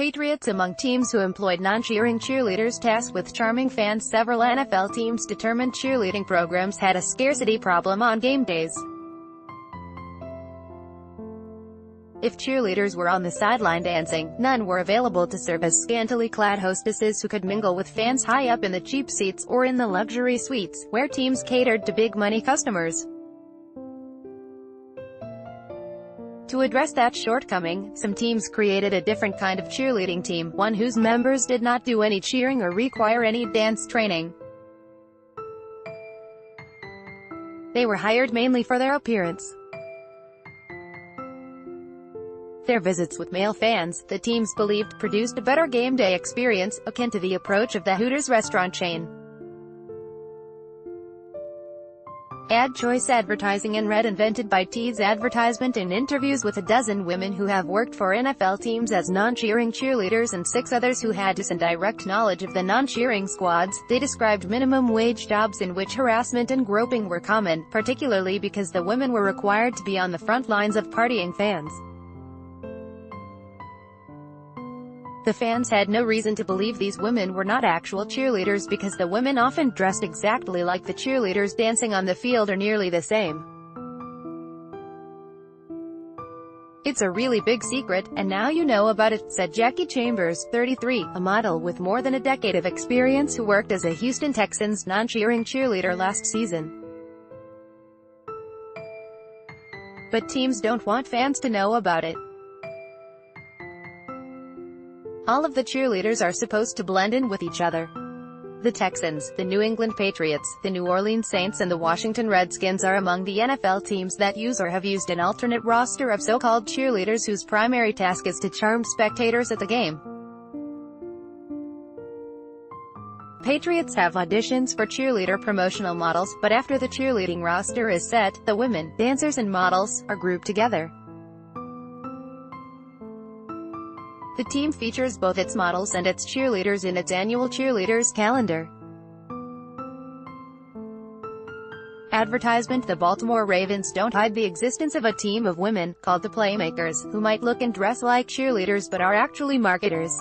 Patriots among teams who employed non-cheering cheerleaders tasked with charming fans. Several NFL teams determined cheerleading programs had a scarcity problem on game days. If cheerleaders were on the sideline dancing, none were available to serve as scantily clad hostesses who could mingle with fans high up in the cheap seats, or in the luxury suites, where teams catered to big-money customers. To address that shortcoming, some teams created a different kind of cheerleading team, one whose members did not do any cheering or require any dance training. They were hired mainly for their appearance. Their visits with male fans, the teams believed, produced a better game day experience, akin to the approach of the Hooters restaurant chain. Ad choice advertising and Red invented by T's advertisement. In interviews with a dozen women who have worked for NFL teams as non-cheering cheerleaders and 6 others who had direct knowledge of the non-cheering squads, they described minimum wage jobs in which harassment and groping were common, particularly because the women were required to be on the front lines of partying fans. The fans had no reason to believe these women were not actual cheerleaders because the women often dressed exactly like the cheerleaders dancing on the field, or nearly the same. "It's a really big secret, and now you know about it," said Jackie Chambers, 33, a model with more than a decade of experience who worked as a Houston Texans non-cheering cheerleader last season. But teams don't want fans to know about it. All of the cheerleaders are supposed to blend in with each other. The Texans, the New England Patriots, the New Orleans Saints and the Washington Redskins are among the NFL teams that use or have used an alternate roster of so-called cheerleaders whose primary task is to charm spectators at the game. Patriots have auditions for cheerleader promotional models, but after the cheerleading roster is set, the women, dancers and models, are grouped together. The team features both its models and its cheerleaders in its annual cheerleaders calendar. Advertisement. The Baltimore Ravens don't hide the existence of a team of women, called the Playmakers, who might look and dress like cheerleaders but are actually marketers.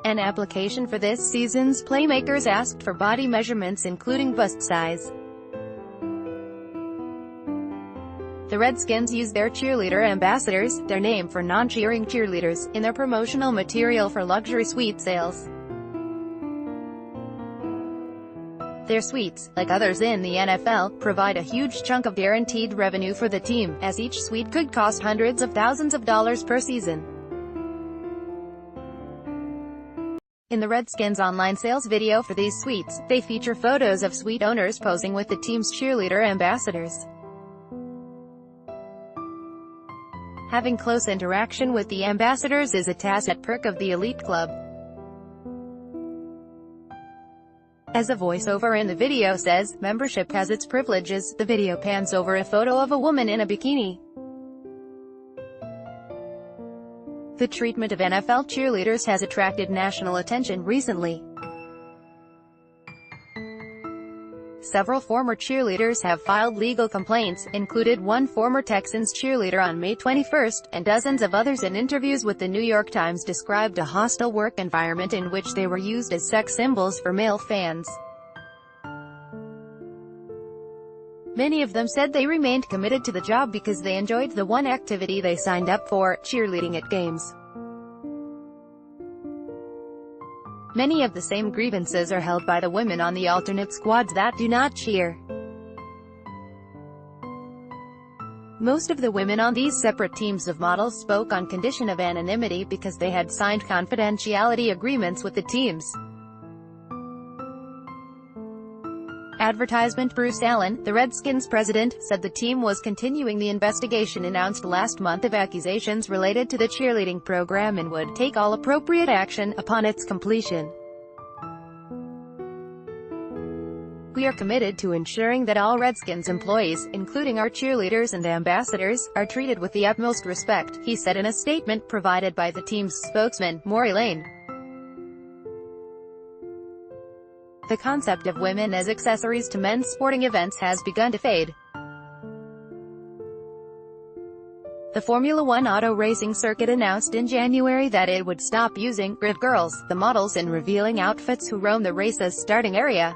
An application for this season's Playmakers asked for body measurements including bust size. The Redskins use their cheerleader ambassadors, their name for non-cheering cheerleaders, in their promotional material for luxury suite sales. Their suites, like others in the NFL, provide a huge chunk of guaranteed revenue for the team, as each suite could cost hundreds of thousands of dollars per season. In the Redskins' online sales video for these suites, they feature photos of suite owners posing with the team's cheerleader ambassadors. Having close interaction with the ambassadors is a tacit perk of the elite club. As a voiceover in the video says, membership has its privileges. The video pans over a photo of a woman in a bikini. The treatment of NFL cheerleaders has attracted national attention recently. Several former cheerleaders have filed legal complaints, included one former Texans cheerleader on May 21, and dozens of others. In interviews with the New York Times described a hostile work environment in which they were used as sex symbols for male fans. Many of them said they remained committed to the job because they enjoyed the one activity they signed up for, cheerleading at games. Many of the same grievances are held by the women on the alternate squads that do not cheer. Most of the women on these separate teams of models spoke on condition of anonymity because they had signed confidentiality agreements with the teams. Advertisement. Bruce Allen, the Redskins president, said the team was continuing the investigation announced last month of accusations related to the cheerleading program and would take all appropriate action upon its completion. "We are committed to ensuring that all Redskins employees, including our cheerleaders and ambassadors, are treated with the utmost respect," he said in a statement provided by the team's spokesman, Maury Lane. The concept of women as accessories to men's sporting events has begun to fade. The Formula One auto racing circuit announced in January that it would stop using grid girls, the models in revealing outfits who roam the race's starting area.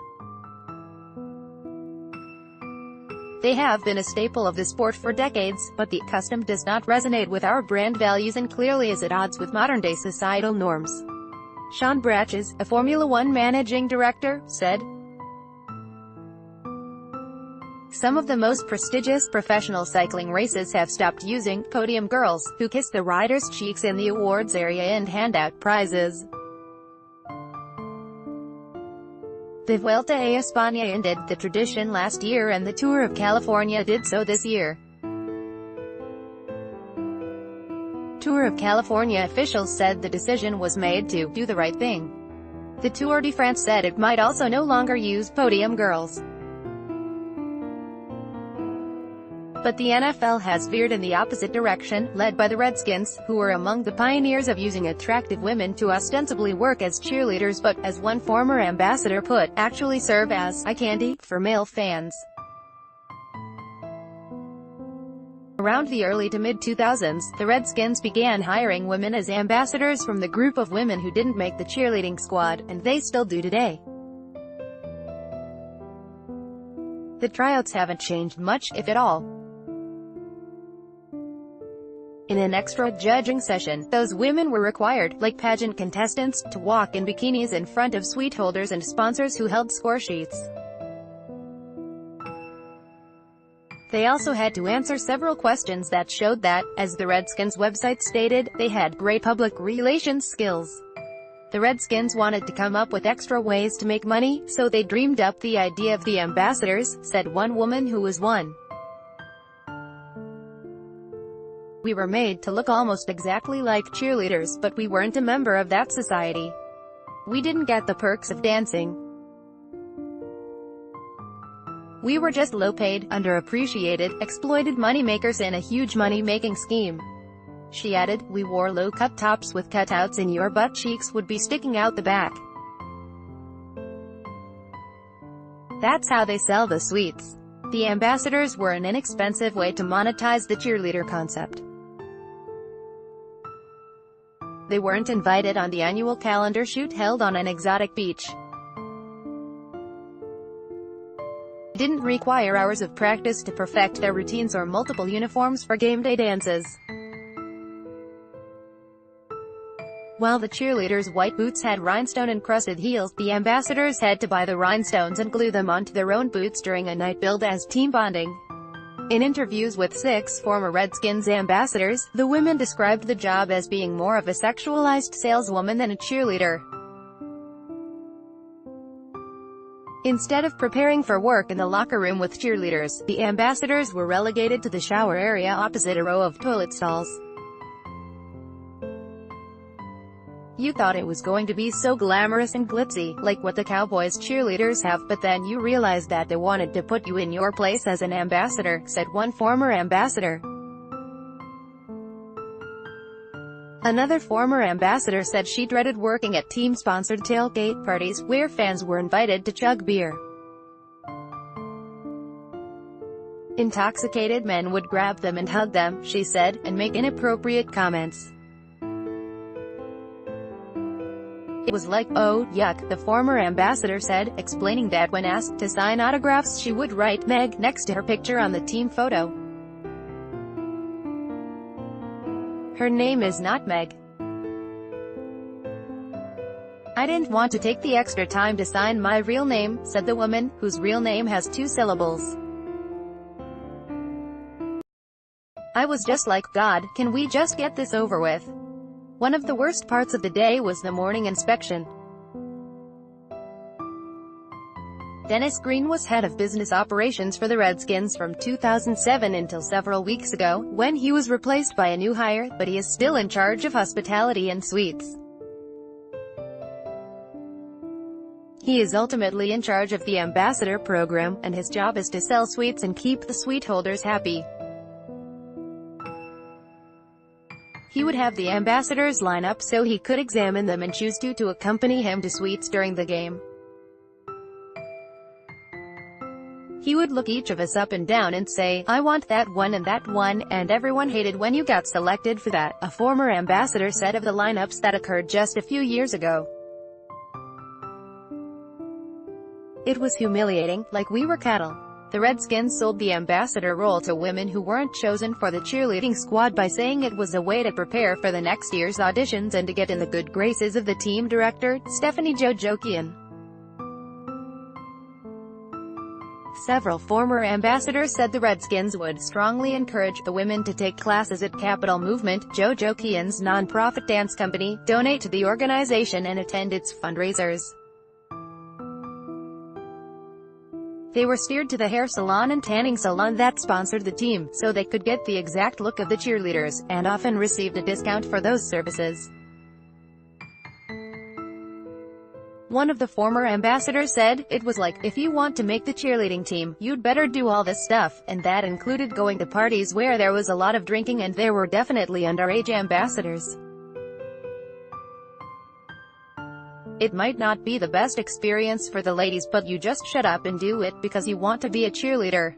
They have been a staple of the sport for decades, but the custom does not resonate with our brand values and clearly is at odds with modern-day societal norms. Sean Bratches, a Formula One managing director, said, "Some of the most prestigious professional cycling races have stopped using podium girls, who kiss the riders' cheeks in the awards area and hand out prizes. The Vuelta a España ended the tradition last year and the Tour of California did so this year." Tour of California officials said the decision was made to do the right thing. The Tour de France said it might also no longer use podium girls. But the NFL has veered in the opposite direction, led by the Redskins, who were among the pioneers of using attractive women to ostensibly work as cheerleaders but, as one former ambassador put, actually serve as eye candy for male fans. Around the early to mid-2000s, the Redskins began hiring women as ambassadors from the group of women who didn't make the cheerleading squad, and they still do today. The tryouts haven't changed much, if at all. In an extra judging session, those women were required, like pageant contestants, to walk in bikinis in front of suite holders and sponsors who held score sheets. They also had to answer several questions that showed that, as the Redskins website stated, they had great public relations skills. The Redskins wanted to come up with extra ways to make money, so they dreamed up the idea of the ambassadors, said one woman who was one. "We were made to look almost exactly like cheerleaders, but we weren't a member of that society. We didn't get the perks of dancing. We were just low-paid, underappreciated, exploited moneymakers in a huge money-making scheme." She added, "We wore low-cut tops with cutouts and your butt cheeks would be sticking out the back. That's how they sell the suites." The ambassadors were an inexpensive way to monetize the cheerleader concept. They weren't invited on the annual calendar shoot held on an exotic beach. Didn't require hours of practice to perfect their routines or multiple uniforms for game day dances. While the cheerleaders' white boots had rhinestone-encrusted heels, the ambassadors had to buy the rhinestones and glue them onto their own boots during a night billed as team bonding. In interviews with 6 former Redskins ambassadors, the women described the job as being more of a sexualized saleswoman than a cheerleader. Instead of preparing for work in the locker room with cheerleaders, the ambassadors were relegated to the shower area opposite a row of toilet stalls. "You thought it was going to be so glamorous and glitzy, like what the Cowboys cheerleaders have, but then you realized that they wanted to put you in your place as an ambassador," said one former ambassador. Another former ambassador said she dreaded working at team-sponsored tailgate parties, where fans were invited to chug beer. "Intoxicated men would grab them and hug them," she said, and make inappropriate comments. "It was like, oh, yuck," the former ambassador said, explaining that when asked to sign autographs she would write "Meg" next to her picture on the team photo. "Her name is not Meg. I didn't want to take the extra time to sign my real name," said the woman, whose real name has 2 syllables. "I was just like, God, can we just get this over with?" One of the worst parts of the day was the morning inspection. Dennis Green was head of business operations for the Redskins from 2007 until several weeks ago, when he was replaced by a new hire, but he is still in charge of hospitality and suites. He is ultimately in charge of the ambassador program, and his job is to sell suites and keep the suite holders happy. He would have the ambassadors line up so he could examine them and choose 2 to accompany him to suites during the game. He He would look each of us up and down and say, "I want that one, and everyone hated when you got selected for that," a former ambassador said of the lineups that occurred just a few years ago. "It was humiliating, like we were cattle." The Redskins sold the ambassador role to women who weren't chosen for the cheerleading squad by saying it was a way to prepare for the next year's auditions and to get in the good graces of the team director, Stephanie Jojokian. Several former ambassadors said the Redskins would strongly encourage the women to take classes at Capital Movement, Jojokian's non-profit dance company, donate to the organization and attend its fundraisers. They were steered to the hair salon and tanning salon that sponsored the team, so they could get the exact look of the cheerleaders, and often received a discount for those services. One of the former ambassadors said, "It was like, if you want to make the cheerleading team, you'd better do all this stuff," and that included going to parties where there was a lot of drinking and there were definitely underage ambassadors. "It might not be the best experience for the ladies, but you just shut up and do it because you want to be a cheerleader."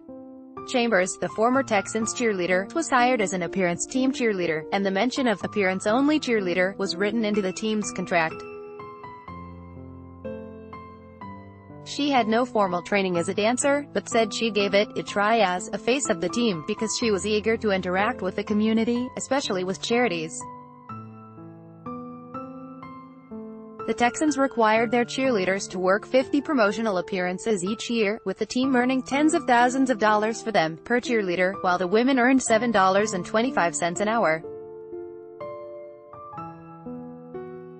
Chambers, the former Texans cheerleader, was hired as an appearance team cheerleader, and the mention of appearance-only cheerleader was written into the team's contract. She had no formal training as a dancer, but said she gave it a try as a face of the team, because she was eager to interact with the community, especially with charities. The Texans required their cheerleaders to work 50 promotional appearances each year, with the team earning tens of thousands of dollars for them, per cheerleader, while the women earned $7.25 an hour.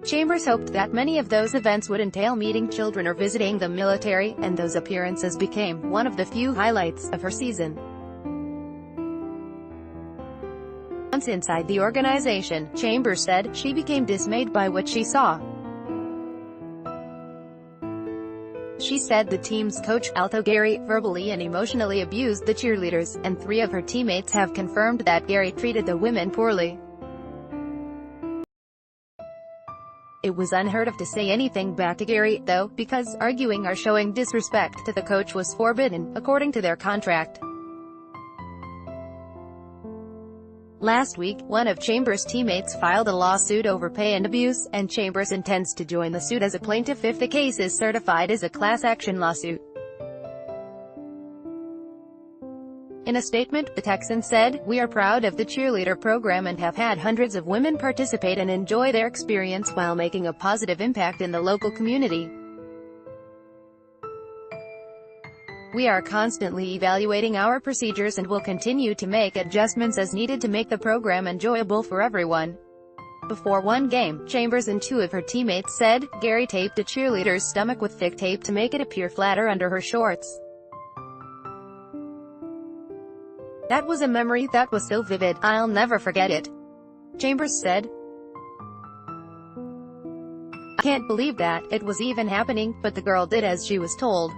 Chambers hoped that many of those events would entail meeting children or visiting the military, and those appearances became one of the few highlights of her season. Once inside the organization, Chambers said, she became dismayed by what she saw. She said the team's coach, Alto Gary, verbally and emotionally abused the cheerleaders, and 3 of her teammates have confirmed that Gary treated the women poorly. It was unheard of to say anything back to Gary, though, because arguing or showing disrespect to the coach was forbidden, according to their contract. Last week, one of Chambers' teammates filed a lawsuit over pay and abuse, and Chambers intends to join the suit as a plaintiff if the case is certified as a class action lawsuit. In a statement, the Texans said, "We are proud of the cheerleader program and have had hundreds of women participate and enjoy their experience while making a positive impact in the local community. We are constantly evaluating our procedures and will continue to make adjustments as needed to make the program enjoyable for everyone." Before one game, Chambers and 2 of her teammates said, Gary taped a cheerleader's stomach with thick tape to make it appear flatter under her shorts. "That was a memory that was so vivid, I'll never forget it," Chambers said. "I can't believe that it was even happening, but the girl did as she was told.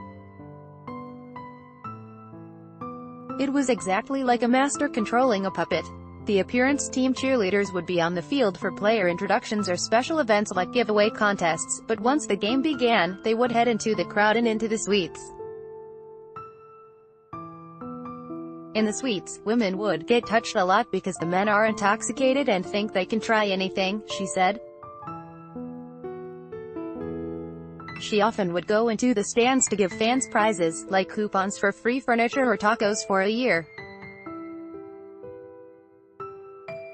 It was exactly like a master controlling a puppet." The appearance team cheerleaders would be on the field for player introductions or special events like giveaway contests, but once the game began, they would head into the crowd and into the suites. In the suites, women would get touched a lot because the men are intoxicated and think they can try anything, she said. She often would go into the stands to give fans prizes, like coupons for free furniture or tacos for a year.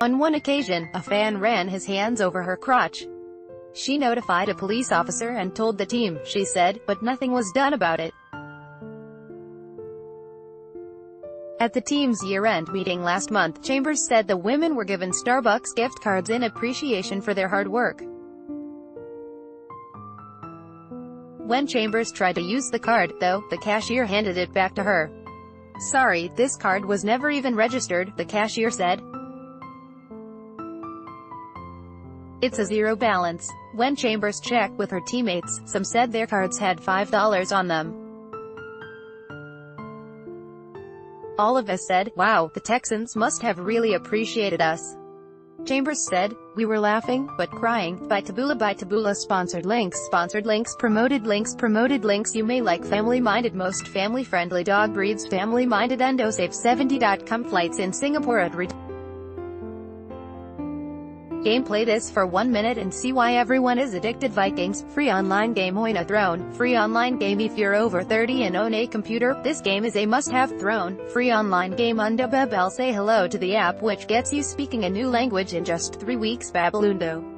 On one occasion, a fan ran his hands over her crotch. She notified a police officer and told the team, she said, but nothing was done about it. At the team's year-end meeting last month, Chambers said the women were given Starbucks gift cards in appreciation for their hard work. When Chambers tried to use the card, though, the cashier handed it back to her. "Sorry, this card was never even registered," the cashier said. "It's a zero balance." When Chambers checked with her teammates, some said their cards had $5 on them. All of us said, "Wow, the Texans must have really appreciated us." Chambers said, "We were laughing, but crying." By Taboola sponsored links, promoted links. You may like family-minded, most family-friendly dog breeds. Family-minded Endosave70.com flights in Singapore at Gameplay this for 1 minute and see why everyone is addicted. Vikings, free online game. Own a throne, free online game. If you're over 30 and own a computer, this game is a must-have. Throne, free online game. Undabebel. Say hello to the app which gets you speaking a new language in just 3 weeks. Babalundo.